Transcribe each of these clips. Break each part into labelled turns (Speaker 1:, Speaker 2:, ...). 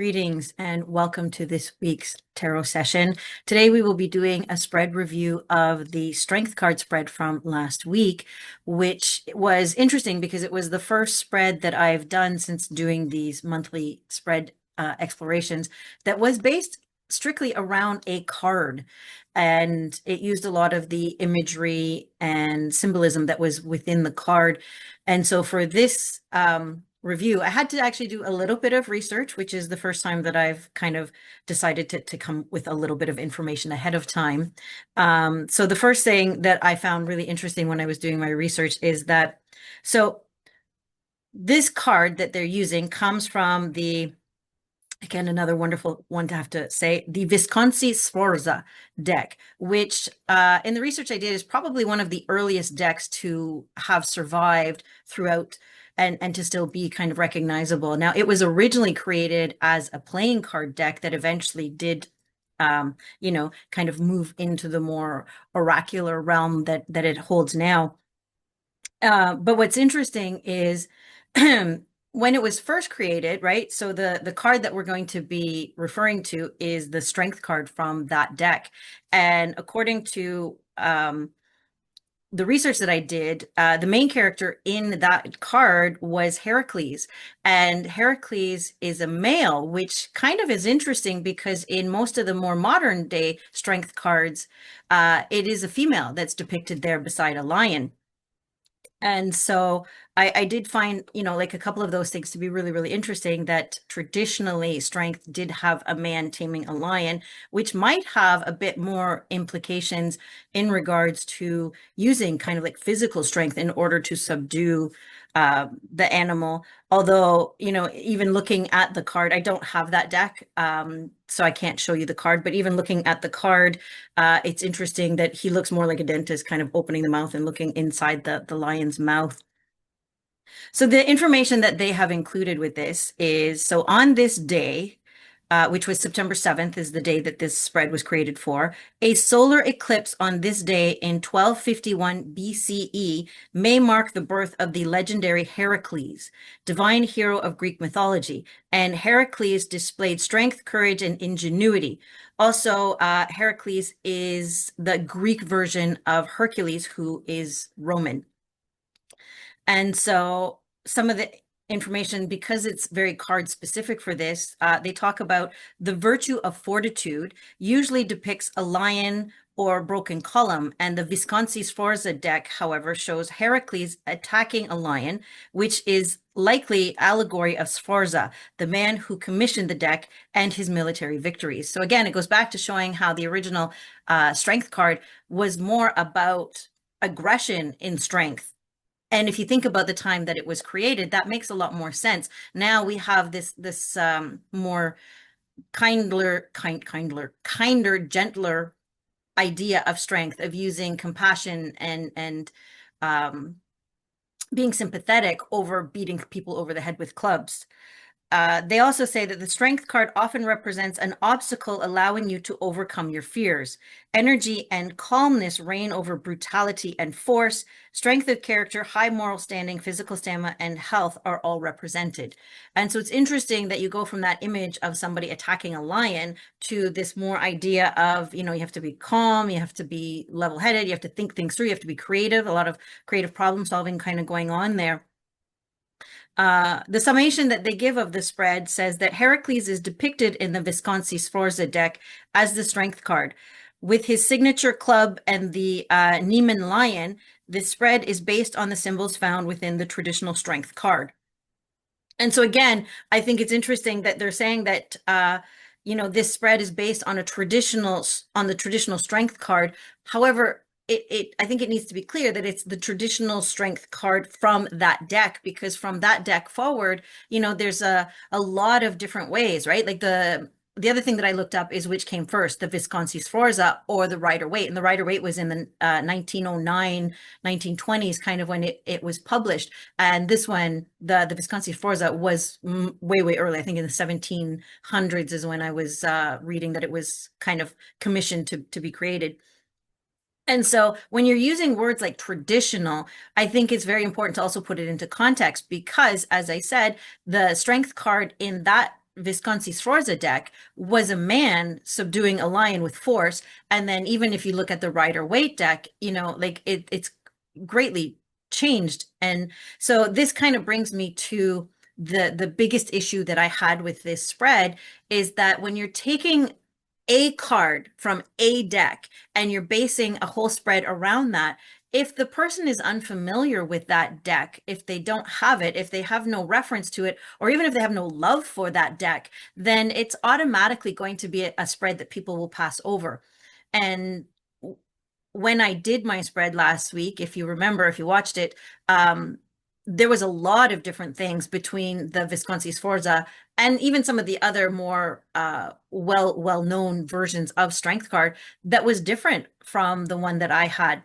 Speaker 1: Greetings and welcome to this week's tarot session. Today we will be doing a spread review of the strength card spread from last week, which was interesting because it was the first spread that I've done since doing these monthly spread explorations that was based strictly around a card. And it used a lot of the imagery and symbolism that was within the card. And so for this review, I had to actually do a little bit of research, which is the first time that I've kind of decided to come with a little bit of information ahead of time. So the first thing that I found really interesting when I was doing my research is that, so this card that they're using comes from the, again, another wonderful one to have to say, the Visconti Sforza deck, which in the research I did is probably one of the earliest decks to have survived throughout and to still be kind of recognizable. Now, it was originally created as a playing card deck that eventually did, kind of move into the more oracular realm that it holds now. But what's interesting is when it was first created, right? So the card that we're going to be referring to is the strength card from that deck. And according to the research that I did, the main character in that card was Heracles. And Heracles is a male, which kind of is interesting because in most of the more modern day strength cards, it is a female that's depicted there beside a lion. And so I did find, like a couple of those things to be really, really interesting, that traditionally strength did have a man taming a lion, which might have a bit more implications in regards to using kind of like physical strength in order to subdue the animal. Although, even looking at the card, I don't have that deck, so I can't show you the card, but even looking at the card, it's interesting that he looks more like a dentist, kind of opening the mouth and looking inside the lion's mouth. So the information that they have included with this is, so on this day, which was September 7th, is the day that this spread was created for, a solar eclipse on this day in 1251 BCE may mark the birth of the legendary Heracles, divine hero of Greek mythology. And Heracles displayed strength, courage, and ingenuity. Also, Heracles is the Greek version of Hercules, who is Roman. And so some of the information, because it's very card specific for this, they talk about the virtue of fortitude usually depicts a lion or broken column. And the Visconti Sforza deck, however, shows Heracles attacking a lion, which is likely allegory of Sforza, the man who commissioned the deck, and his military victories. So again, it goes back to showing how the original strength card was more about aggression in strength. And if you think about the time that it was created, that makes a lot more sense. Now we have this more kinder, gentler idea of strength, of using compassion and being sympathetic over beating people over the head with clubs. They also say that the strength card often represents an obstacle allowing you to overcome your fears. Energy and calmness reign over brutality and force. Strength of character, high moral standing, physical stamina, and health are all represented. And so it's interesting that you go from that image of somebody attacking a lion to this more idea of, you have to be calm, you have to be level-headed, you have to think things through, you have to be creative, a lot of creative problem solving kind of going on there. The summation that they give of the spread says that Heracles is depicted in the Visconti Sforza deck as the strength card. With his signature club and the Neiman lion, this spread is based on the symbols found within the traditional strength card. And so again, I think it's interesting that they're saying that this spread is based on the traditional strength card. However, I think it needs to be clear that it's the traditional strength card from that deck, because from that deck forward, there's a lot of different ways, right? Like the other thing that I looked up is which came first, the Visconti Sforza or the Rider-Waite. And the Rider-Waite was in the 1909, 1920s, kind of when it was published. And this one, the Visconti Sforza, was way, way early. I think in the 1700s is when I was reading that it was kind of commissioned to be created. And so when you're using words like traditional, I think it's very important to also put it into context, because, as I said, the strength card in that Visconti Sforza deck was a man subduing a lion with force. And then even if you look at the Rider Waite deck, like it's greatly changed. And so this kind of brings me to the biggest issue that I had with this spread is that when you're taking a card from a deck and you're basing a whole spread around that, if the person is unfamiliar with that deck, if they don't have it, if they have no reference to it, or even if they have no love for that deck, then it's automatically going to be a spread that people will pass over. And when I did my spread last week, if you remember, if you watched it, there was a lot of different things between the Visconti Sforza and even some of the other more well-known versions of Strength card that was different from the one that I had.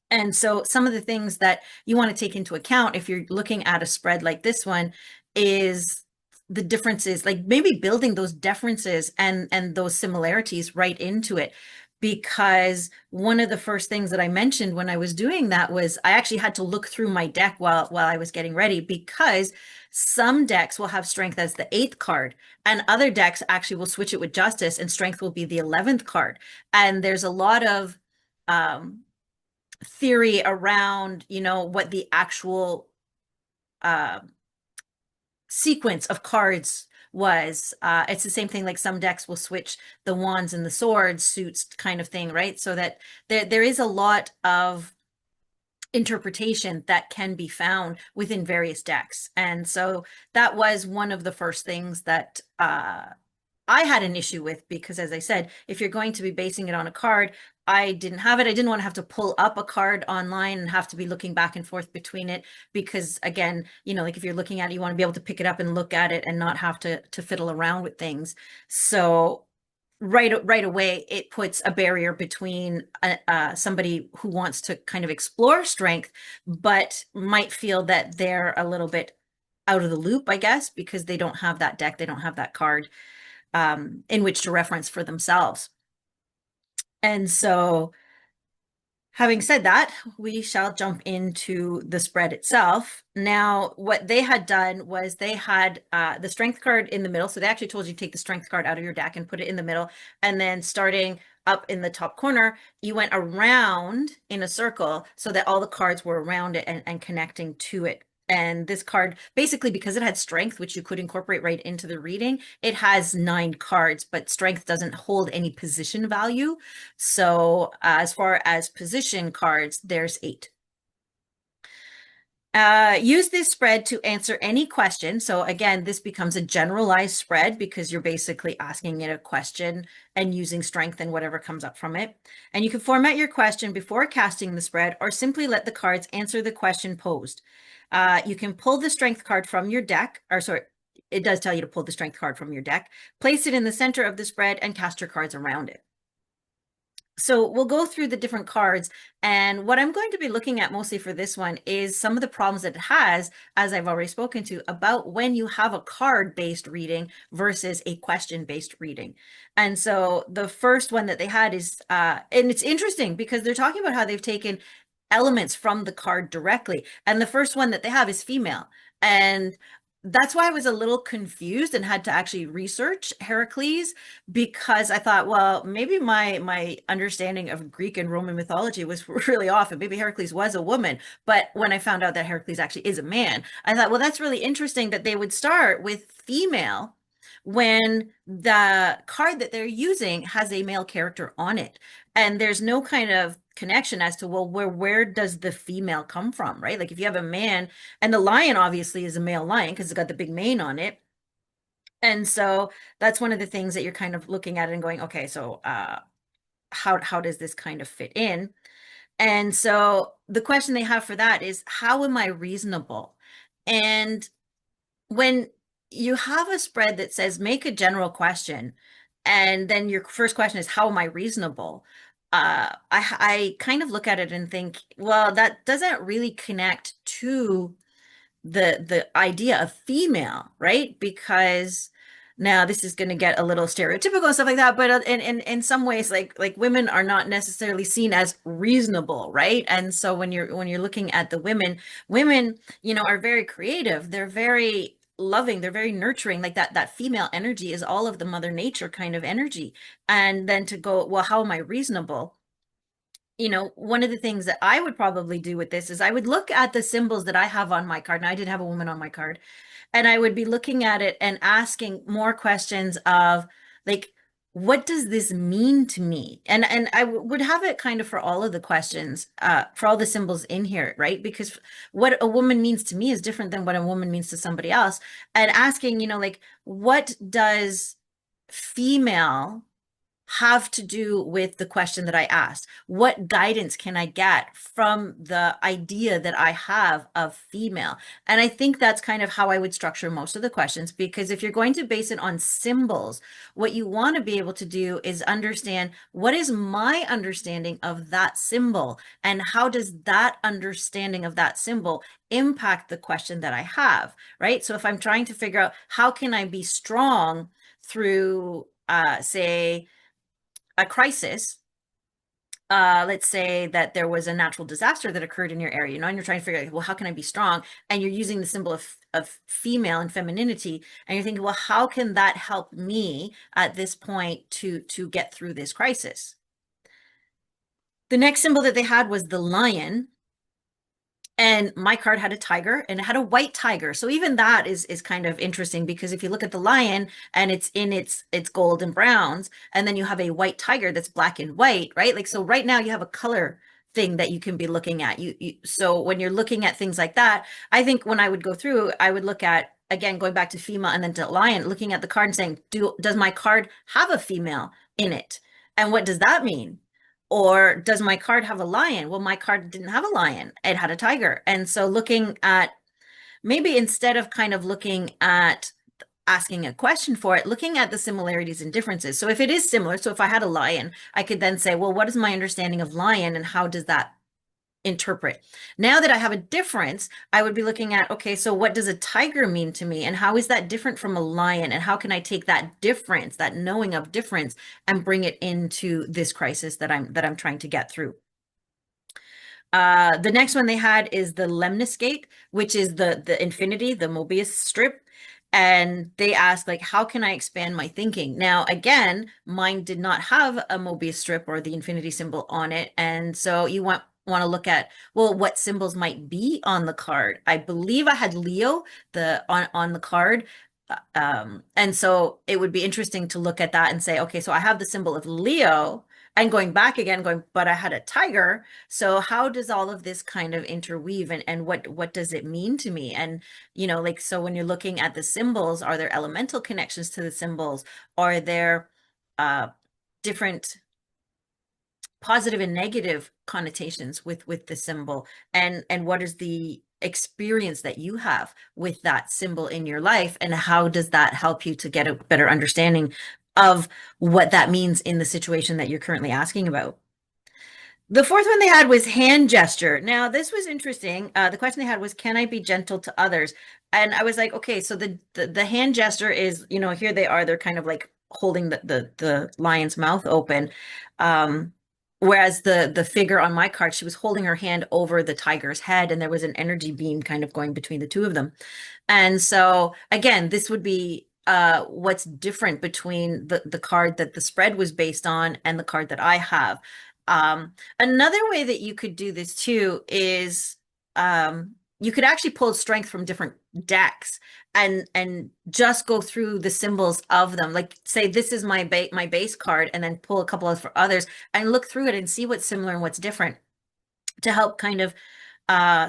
Speaker 1: And so some of the things that you want to take into account if you're looking at a spread like this one is the differences, like maybe building those differences and those similarities right into it. Because one of the first things that I mentioned when I was doing that was I actually had to look through my deck while I was getting ready, because some decks will have strength as the 8th card and other decks actually will switch it with justice and strength will be the 11th card. And there's a lot of theory around, what the actual sequence of cards was. It's the same thing, like some decks will switch the wands and the swords suits kind of thing, right? So that there is a lot of interpretation that can be found within various decks. And so that was one of the first things that I had an issue with, because as I said, if you're going to be basing it on a card, I didn't have it. I didn't want to have to pull up a card online and have to be looking back and forth between it, because again, like if you're looking at it, you want to be able to pick it up and look at it and not have to fiddle around with things. So right away, it puts a barrier between somebody who wants to kind of explore strength, but might feel that they're a little bit out of the loop, I guess, because they don't have that deck, they don't have that card in which to reference for themselves. And so having said that, we shall jump into the spread itself. Now, what they had done was they had the strength card in the middle. So they actually told you to take the strength card out of your deck and put it in the middle. And then starting up in the top corner, you went around in a circle so that all the cards were around it and connecting to it. And this card, basically, because it had strength, which you could incorporate right into the reading, it has 9 cards, but strength doesn't hold any position value. So as far as position cards, there's 8. Use this spread to answer any question. So again, this becomes a generalized spread because you're basically asking it a question and using strength and whatever comes up from it. And you can format your question before casting the spread, or simply let the cards answer the question posed. You can pull the strength card from your deck, or sorry, it does tell you to pull the strength card from your deck, place it in the center of the spread, and cast your cards around it. So we'll go through the different cards, and what I'm going to be looking at mostly for this one is some of the problems that it has, as I've already spoken to, about when you have a card-based reading versus a question-based reading. And so the first one that they had is, and it's interesting because they're talking about how they've taken elements from the card directly. And the first one that they have is female. And that's why I was a little confused and had to actually research Heracles, because I thought, well, maybe my understanding of Greek and Roman mythology was really off, and maybe Heracles was a woman. But when I found out that Heracles actually is a man, I thought, well, that's really interesting that they would start with female when the card that they're using has a male character on it. And there's no kind of connection as to, well, where does the female come from, right? Like if you have a man, and the lion obviously is a male lion because it's got the big mane on it. And so that's one of the things that you're kind of looking at and going, okay, so how does this kind of fit in? And so the question they have for that is, how am I reasonable? And when you have a spread that says make a general question, and then your first question is, how am I reasonable? I kind of look at it and think, well, that doesn't really connect to the idea of female, right? Because now this is going to get a little stereotypical and stuff like that, but in some ways, like women are not necessarily seen as reasonable, right? And so when you're looking at the women, are very creative. They're very loving, they're very nurturing. Like that female energy is all of the mother nature kind of energy. And then to go, well, how am I reasonable? One of the things that I would probably do with this is I would look at the symbols that I have on my card. And I did have a woman on my card, and I would be looking at it and asking more questions of, like, what does this mean to me? And I would have it kind of for all of the questions, for all the symbols in here, right? Because what a woman means to me is different than what a woman means to somebody else. And asking, like, what does female have to do with the question that I asked? What guidance can I get from the idea that I have of female? And I think that's kind of how I would structure most of the questions, because if you're going to base it on symbols, what you want to be able to do is understand, what is my understanding of that symbol, and how does that understanding of that symbol impact the question that I have, right? So if I'm trying to figure out how can I be strong through, say, a crisis, let's say that there was a natural disaster that occurred in your area, and you're trying to figure out, well, how can I be strong? And you're using the symbol of female and femininity, and you're thinking, well, how can that help me at this point to get through this crisis? The next symbol that they had was the lion. And my card had a tiger, and it had a white tiger. So even that is kind of interesting, because if you look at the lion and it's in its gold and browns, and then you have a white tiger that's black and white, right? Like, so right now you have a color thing that you can be looking at. So when you're looking at things like that, I think when I would go through, I would look at, again, going back to female and then to lion, looking at the card and saying, does my card have a female in it? And what does that mean? Or does my card have a lion? Well, my card didn't have a lion, it had a tiger. And so looking at, maybe instead of kind of looking at asking a question for it, looking at the similarities and differences. So if it is similar, so if I had a lion, I could then say, well, what is my understanding of lion, and how does that interpret? Now that I have a difference, I would be looking at, okay, so what does a tiger mean to me, and how is that different from a lion, and how can I take that difference, that knowing of difference, and bring it into this crisis that I'm trying to get through? The next one they had is the lemniscate, which is the infinity, the Mobius strip. And they asked, like, how can I expand my thinking? Now, again, mine did not have a Mobius strip or the infinity symbol on it. And so you want to look at, well, what symbols might be on the card. I believe I had Leo on the card. And so it would be interesting to look at that and say, okay, so I have the symbol of Leo, and going back again, but I had a tiger. So how does all of this kind of interweave, and what does it mean to me? And, like, so when you're looking at the symbols, are there elemental connections to the symbols? Are there different positive and negative connotations with the symbol? And what is the experience that you have with that symbol in your life, and how does that help you to get a better understanding of what that means in the situation that you're currently asking about? The fourth one they had was hand gesture. Now, this was interesting. The question they had was, can I be gentle to others? And I was like, okay, so the hand gesture is, here they are, they're kind of like holding the lion's mouth open. Whereas the figure on my card, she was holding her hand over the tiger's head, and there was an energy beam kind of going between the two of them. And so again, this would be what's different between the card that the spread was based on and the card that I have. Another way that you could do this too is, you could actually pull strength from different decks and just go through the symbols of them. Like, say this is my base card, and then pull a couple of for others and look through it and see what's similar and what's different, to help kind of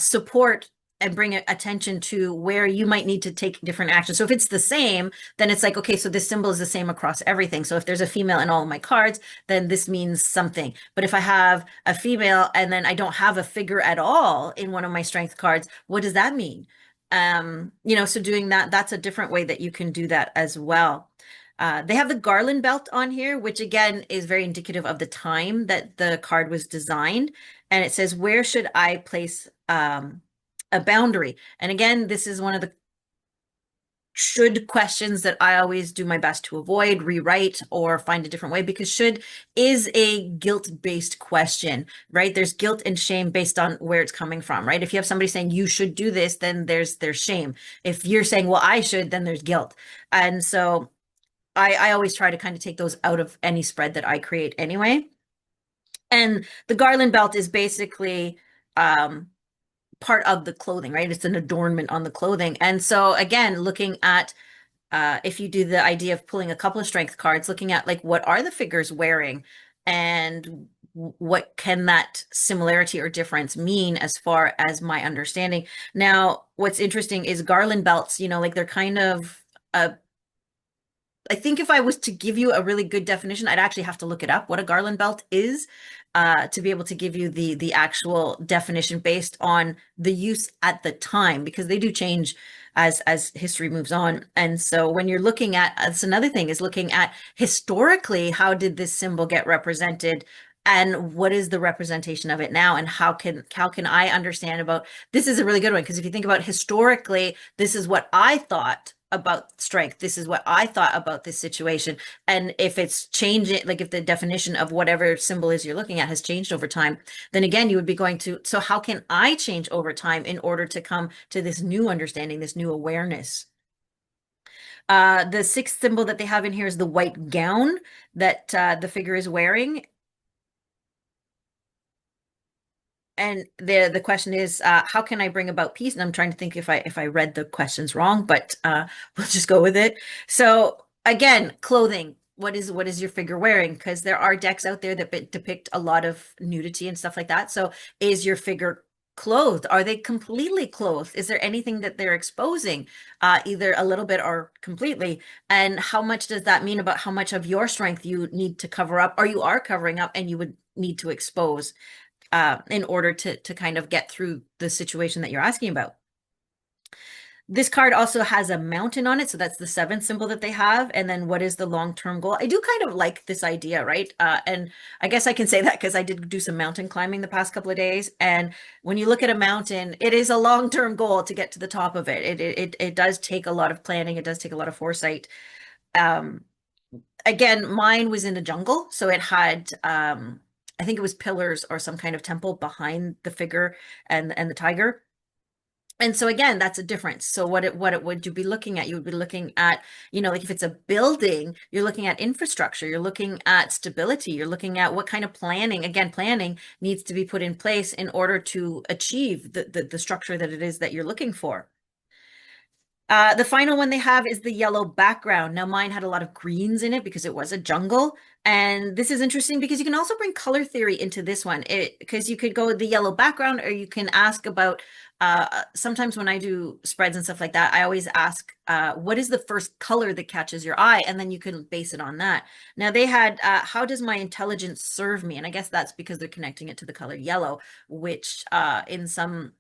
Speaker 1: support and bring attention to where you might need to take different actions. So if it's the same, then it's like, okay, so this symbol is the same across everything. So if there's a female in all of my cards, then this means something. But if I have a female and then I don't have a figure at all in one of my strength cards, what does that mean? So doing that, that's a different way that you can do that as well. They have the garland belt on here, which again is very indicative of the time that the card was designed. And it says, where should I place a boundary? And again, this is one of the should questions that I always do my best to avoid, rewrite, or find a different way, because should is a guilt-based question, right? There's guilt and shame based on where it's coming from, right? If you have somebody saying you should do this, then there's shame. If you're saying, well, I should, then there's guilt. And so I always try to kind of take those out of any spread that I create anyway. And the garland belt is basically part of the clothing, right? It's an adornment on the clothing. And so again, looking at if you do the idea of pulling a couple of strength cards, looking at like what are the figures wearing and what can that similarity or difference mean as far as my understanding. Now, what's interesting is garland belts, like they're kind of I think if I was to give you a really good definition, I'd actually have to look it up what a garland belt is to be able to give you the actual definition based on the use at the time, because they do change as history moves on. And so when you're looking at, that's another thing, is looking at historically, how did this symbol get represented? And what is the representation of it now? And how can I understand about this? Is a really good one, because if you think about historically, this is what I thought about strength. This is what I thought about this situation. And if it's changing, like if the definition of whatever symbol is you're looking at has changed over time, then again, you would be going to, so how can I change over time in order to come to this new understanding, this new awareness? The sixth symbol that they have in here is the white gown that the figure is wearing. And the question is, how can I bring about peace? And I'm trying to think if I read the questions wrong, but we'll just go with it. So again, clothing. What is your figure wearing? Because there are decks out there that depict a lot of nudity and stuff like that. So is your figure clothed? Are they completely clothed? Is there anything that they're exposing, either a little bit or completely? And how much does that mean about how much of your strength you need to cover up, or you are covering up and you would need to expose? In order to kind of get through the situation that you're asking about. This card also has a mountain on it, so that's the seventh symbol that they have. And then what is the long-term goal? I do kind of like this idea, right? And I guess I can say that because I did do some mountain climbing the past couple of days. And when you look at a mountain, it is a long-term goal to get to the top of it. It does take a lot of planning. It does take a lot of foresight. Again, mine was in a jungle, so it had I think it was pillars or some kind of temple behind the figure and the tiger. And so again, that's a difference. So what would you be looking at? You would be looking at, like if it's a building, you're looking at infrastructure, you're looking at stability, you're looking at what kind of planning, again, planning needs to be put in place in order to achieve the structure that it is that you're looking for. The final one they have is the yellow background. Now mine had a lot of greens in it because it was a jungle. And this is interesting because you can also bring color theory into this one, because you could go with the yellow background, or you can ask about, sometimes when I do spreads and stuff like that, I always ask, what is the first color that catches your eye? And then you can base it on that. Now they had, how does my intelligence serve me? And I guess that's because they're connecting it to the color yellow, which in some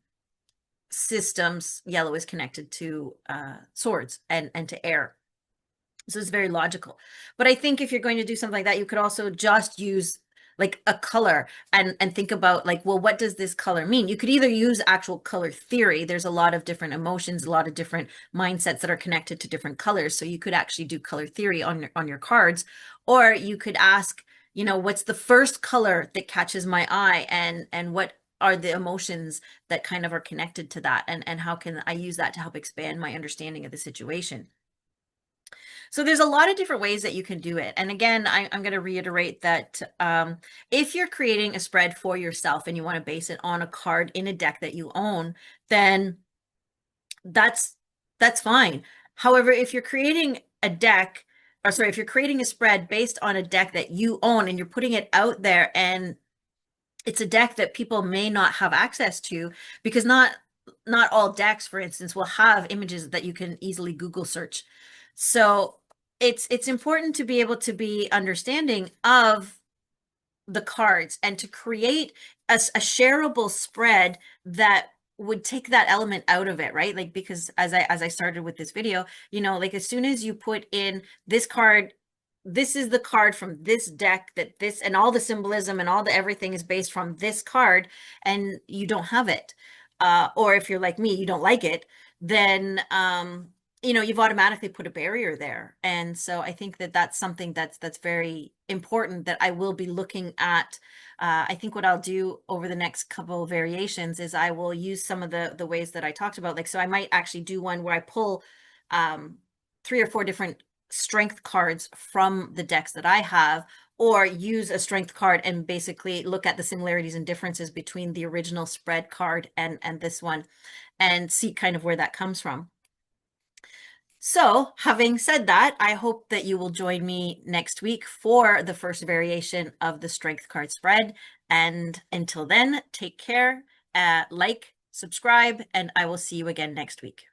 Speaker 1: systems, yellow is connected to swords and to air. So it's very logical. But I think if you're going to do something like that, you could also just use like a color and think about like, well, what does this color mean? You could either use actual color theory. There's a lot of different emotions, a lot of different mindsets that are connected to different colors. So you could actually do color theory on your cards, or you could ask, what's the first color that catches my eye, and what are the emotions that kind of are connected to that, and how can I use that to help expand my understanding of the situation? So there's a lot of different ways that you can do it. And again, I'm going to reiterate that if you're creating a spread for yourself and you want to base it on a card in a deck that you own, then that's fine. However, if you're creating a deck, or sorry, if you're creating a spread based on a deck that you own and you're putting it out there, and it's a deck that people may not have access to, because not all decks, for instance, will have images that you can easily Google search. So it's important to be able to be understanding of the cards and to create a shareable spread that would take that element out of it, right? Like, because as I started with this video, like as soon as you put in this card, this is the card from this deck, that this and all the symbolism and all the everything is based from this card, and you don't have it, or if you're like me, you don't like it, then you've automatically put a barrier there. And so I think that that's something that's very important that I will be looking at. I think what I'll do over the next couple of variations is I will use some of the ways that I talked about. Like, so I might actually do one where I pull 3 or 4 different strength cards from the decks that I have, or use a strength card and basically look at the similarities and differences between the original spread card and this one, and see kind of where that comes from. So, having said that, I hope that you will join me next week for the first variation of the strength card spread. And until then, take care, like, subscribe, and I will see you again next week.